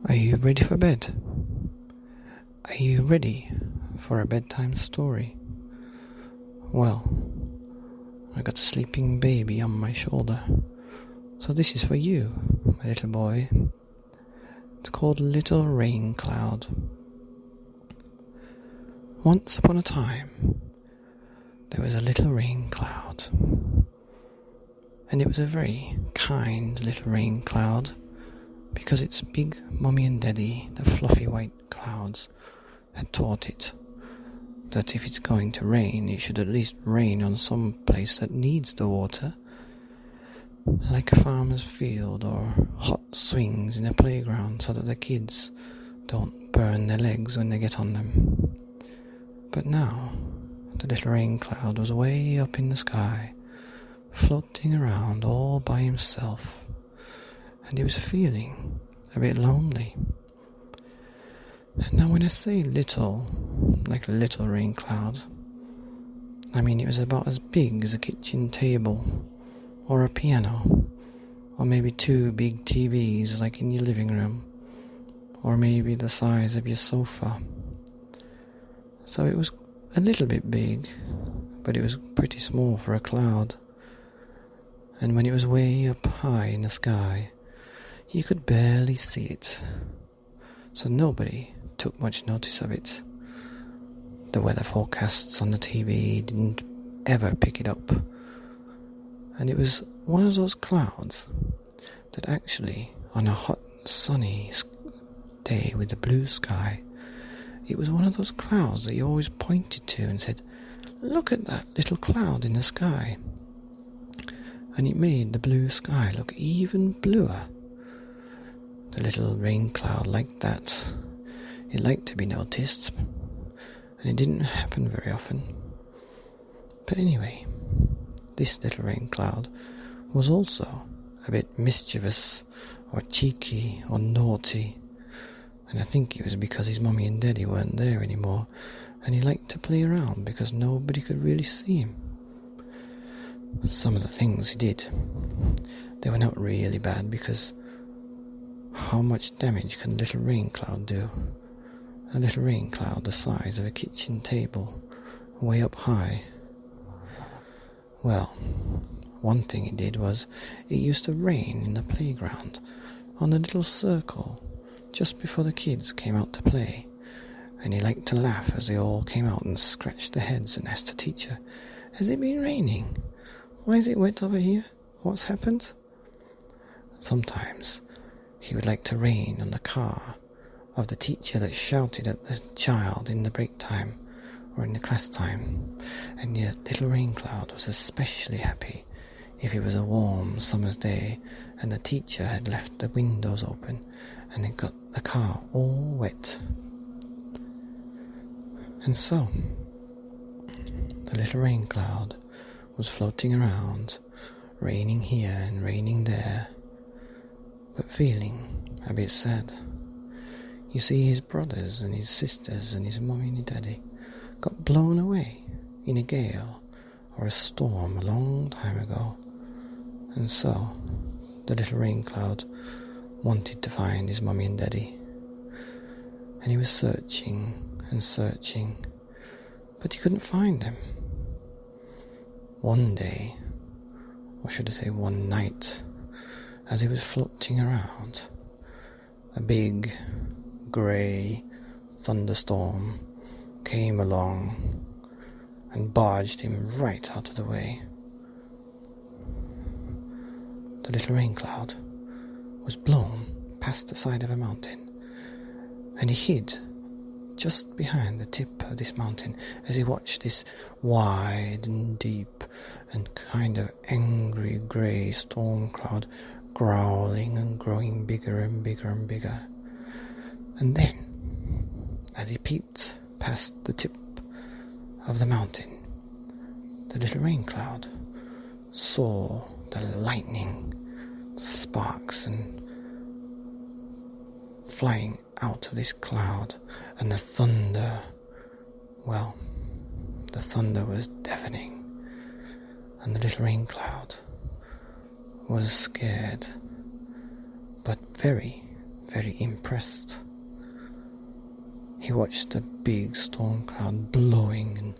Are you ready for bed? Are you ready for a bedtime story? Well, I got a sleeping baby on my shoulder, so this is for you, my little boy. It's called Little Raincloud. Once upon a time, there was a little rain cloud, and it was a very kind little rain cloud, because its big mummy and daddy, the fluffy white clouds, had taught it that if it's going to rain, it should at least rain on some place that needs the water, like a farmer's field or hot swings in a playground, so that the kids don't burn their legs when they get on them. But now, the little rain cloud was way up in the sky, floating around all by himself, and he was feeling a bit lonely. And now when I say little, like a little rain cloud, I mean it was about as big as a kitchen table, or a piano, or maybe 2 big TVs like in your living room, or maybe the size of your sofa. So it was a little bit big, but it was pretty small for a cloud. And when it was way up high in the sky, you could barely see it, so nobody took much notice of it. The weather forecasts on the TV didn't ever pick it up, and it was one of those clouds that actually, on a hot, sunny day with a blue sky, it was one of those clouds that you always pointed to and said, "Look at that little cloud in the sky." And it made the blue sky look even bluer. The little rain cloud liked that. It liked to be noticed, and it didn't happen very often. But anyway, this little rain cloud was also a bit mischievous, or cheeky, or naughty, and I think it was because his mummy and daddy weren't there anymore, and he liked to play around because nobody could really see him. Some of the things he did, they were not really bad, because how much damage can a little rain cloud do? A little rain cloud the size of a kitchen table, way up high. Well, one thing it did was it used to rain in the playground on a little circle just before the kids came out to play, and he liked to laugh as they all came out and scratched their heads and asked the teacher, "Has it been raining? Why is it wet over here? What's happened?" Sometimes he would like to rain on the car of the teacher that shouted at the child in the break time or in the class time, and the little rain cloud was especially happy if it was a warm summer's day and the teacher had left the windows open and it got the car all wet. And so, the little rain cloud was floating around, raining here and raining there, but feeling a bit sad. You see, his brothers and his sisters and his mummy and his daddy got blown away in a gale or a storm a long time ago, and so the little rain cloud wanted to find his mummy and daddy, and he was searching and searching, but he couldn't find them. One day, or should I say one night, as he was floating around, a big grey thunderstorm came along and barged him right out of the way. The little rain cloud was blown past the side of a mountain, and he hid just behind the tip of this mountain as he watched this wide and deep and kind of angry grey storm cloud growling and growing bigger and bigger and bigger. And then, as he peeped past the tip of the mountain, the little rain cloud saw the lightning, sparks, and flying out of this cloud, and the thunder. Well, the thunder was deafening, and the little rain cloud was scared, but very very impressed. He watched the big storm cloud blowing and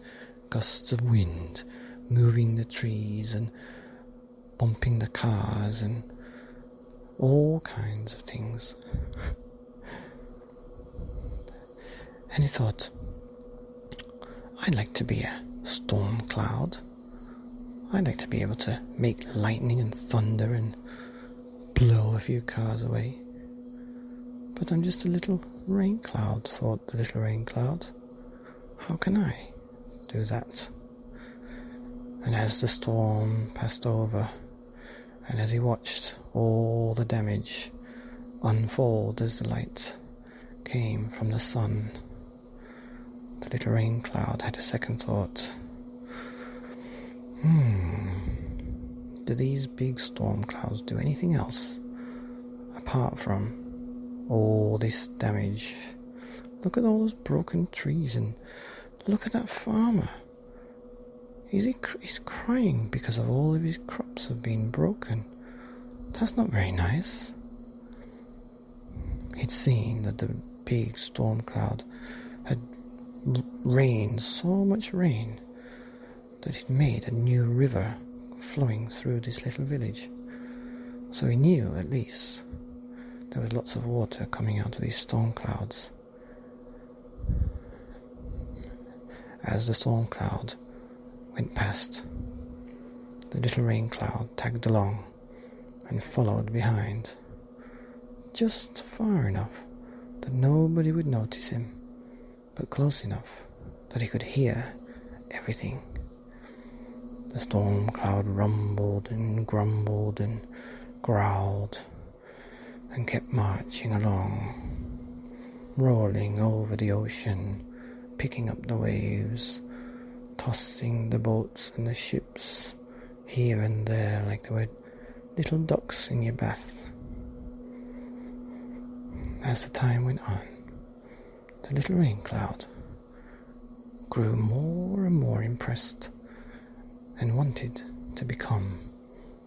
gusts of wind, moving the trees and bumping the cars and all kinds of things. And he thought, I'd like to be a storm cloud. I'd like to be able to make lightning and thunder and blow a few cars away. But I'm just a little rain cloud, thought the little rain cloud. How can I do that? And as the storm passed over, and as he watched all the damage unfold as the light came from the sun, the little rain cloud had a second thought. Do these big storm clouds do anything else apart from all this damage? Look at all those broken trees, and look at that farmer. He's crying because of all of his crops have been broken. That's not very nice. He'd seen that the big storm cloud had rained so much rain that it made a new river flowing through this little village. So he knew, at least, there was lots of water coming out of these storm clouds. As the storm cloud went past, the little rain cloud tagged along and followed behind, just far enough that nobody would notice him, but close enough that he could hear everything. The storm cloud rumbled and grumbled and growled and kept marching along, rolling over the ocean, picking up the waves, tossing the boats and the ships here and there like they were little ducks in your bath. As the time went on, the little rain cloud grew more and more impressed and wanted to become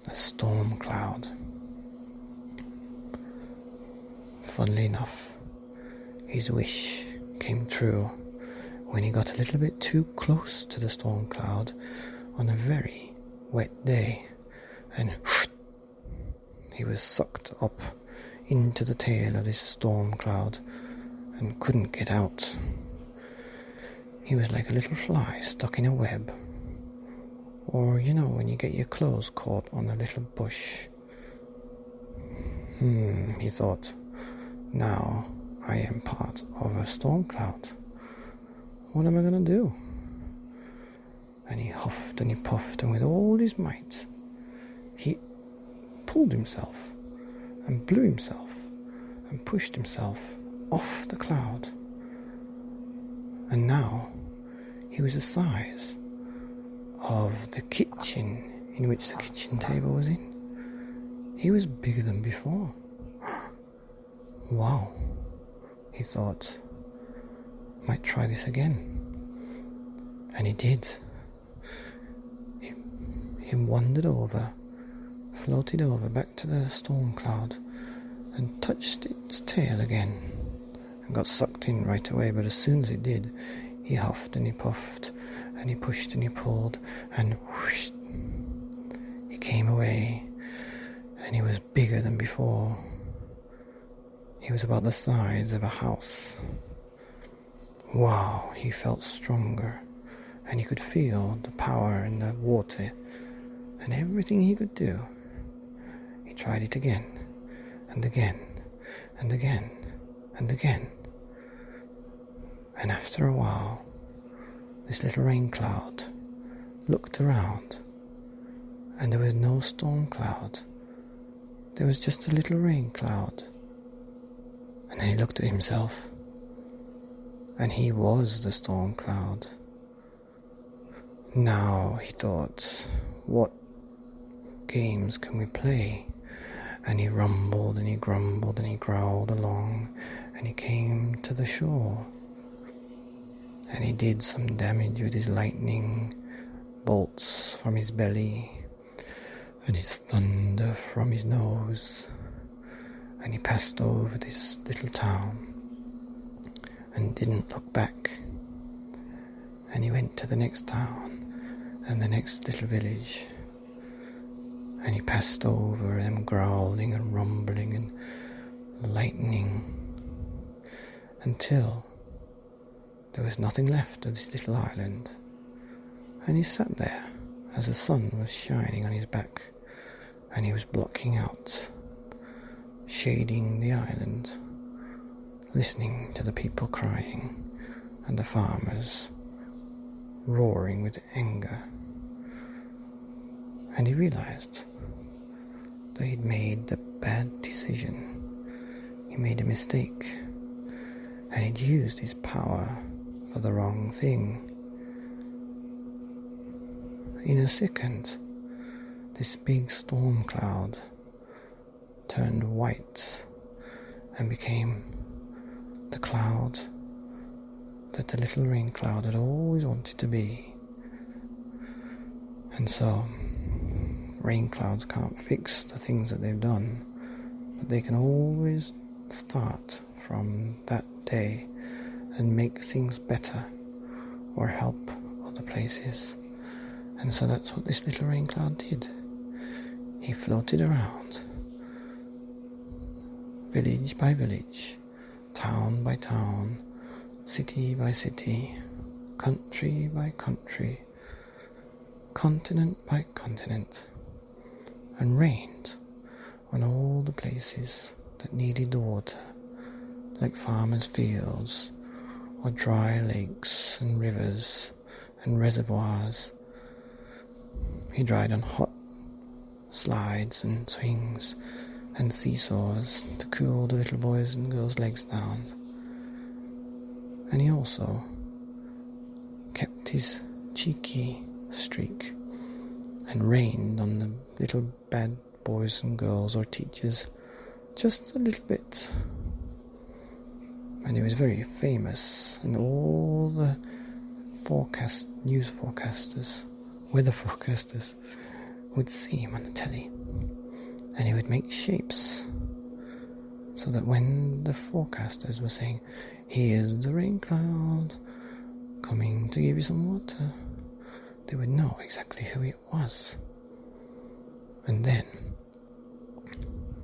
a storm cloud. Funnily enough, his wish came true when he got a little bit too close to the storm cloud on a very wet day, and he was sucked up into the tail of this storm cloud and couldn't get out. He was like a little fly stuck in a web, or when you get your clothes caught on a little bush. He thought, now I am part of a storm cloud. What am I going to do? And he huffed and he puffed, and with all his might, he pulled himself and blew himself and pushed himself off the cloud. And now he was the size of the kitchen in which the kitchen table was in. He was bigger than before. Wow, he thought, might try this again. And he did. He wandered over, floated over back to the storm cloud and touched its tail again and got sucked in right away. But as soon as it did, he huffed and he puffed and he pushed and he pulled, and whoosh, he came away, and he was bigger than before. He was about the size of a house. Wow, he felt stronger, and he could feel the power in the water, and everything he could do. He tried it again, and again, and again, and again. And after a while, this little rain cloud looked around, and there was no storm cloud. There was just a little rain cloud. And then he looked at himself, and he was the storm cloud. Now, he thought, what games can we play? And he rumbled and he grumbled and he growled along, and he came to the shore. And he did some damage with his lightning bolts from his belly and his thunder from his nose. and he passed over this little town and didn't look back. And he went to the next town and the next little village, and he passed over them growling and rumbling and lightning until there was nothing left of this little island. And he sat there as the sun was shining on his back, and he was blocking out, shading the island, listening to the people crying and the farmers roaring with anger. And he realized that he'd made a bad decision. He made a mistake, and he'd used his power for the wrong thing. In a second, this big storm cloud turned white and became the cloud that the little Raincloud had always wanted to be. And so, Rainclouds can't fix the things that they've done, but they can always start from that day and make things better or help other places. And so that's what this little Raincloud did. He floated around, village by village, town by town, city by city, country by country, continent by continent, and rained on all the places that needed the water, like farmers' fields, or dry lakes and rivers and reservoirs. He dried on hot slides and swings and seesaws to cool the little boys' and girls' legs down. And he also kept his cheeky streak and rained on the little bad boys and girls or teachers just a little bit. And he was very famous, and all the news forecasters, weather forecasters, would see him on the telly, and he would make shapes so that when the forecasters were saying, "Here's the rain cloud coming to give you some water," they would know exactly who it was. And then,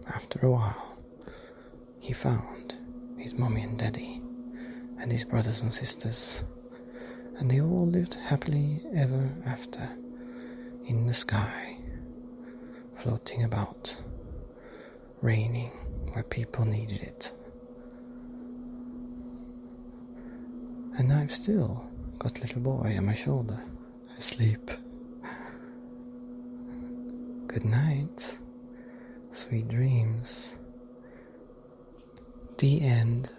after a while, he found his mummy and daddy and his brothers and sisters, and they all lived happily ever after in the sky, floating about, raining where people needed it. And I've still got little boy on my shoulder, asleep. Good night, sweet dreams. The end.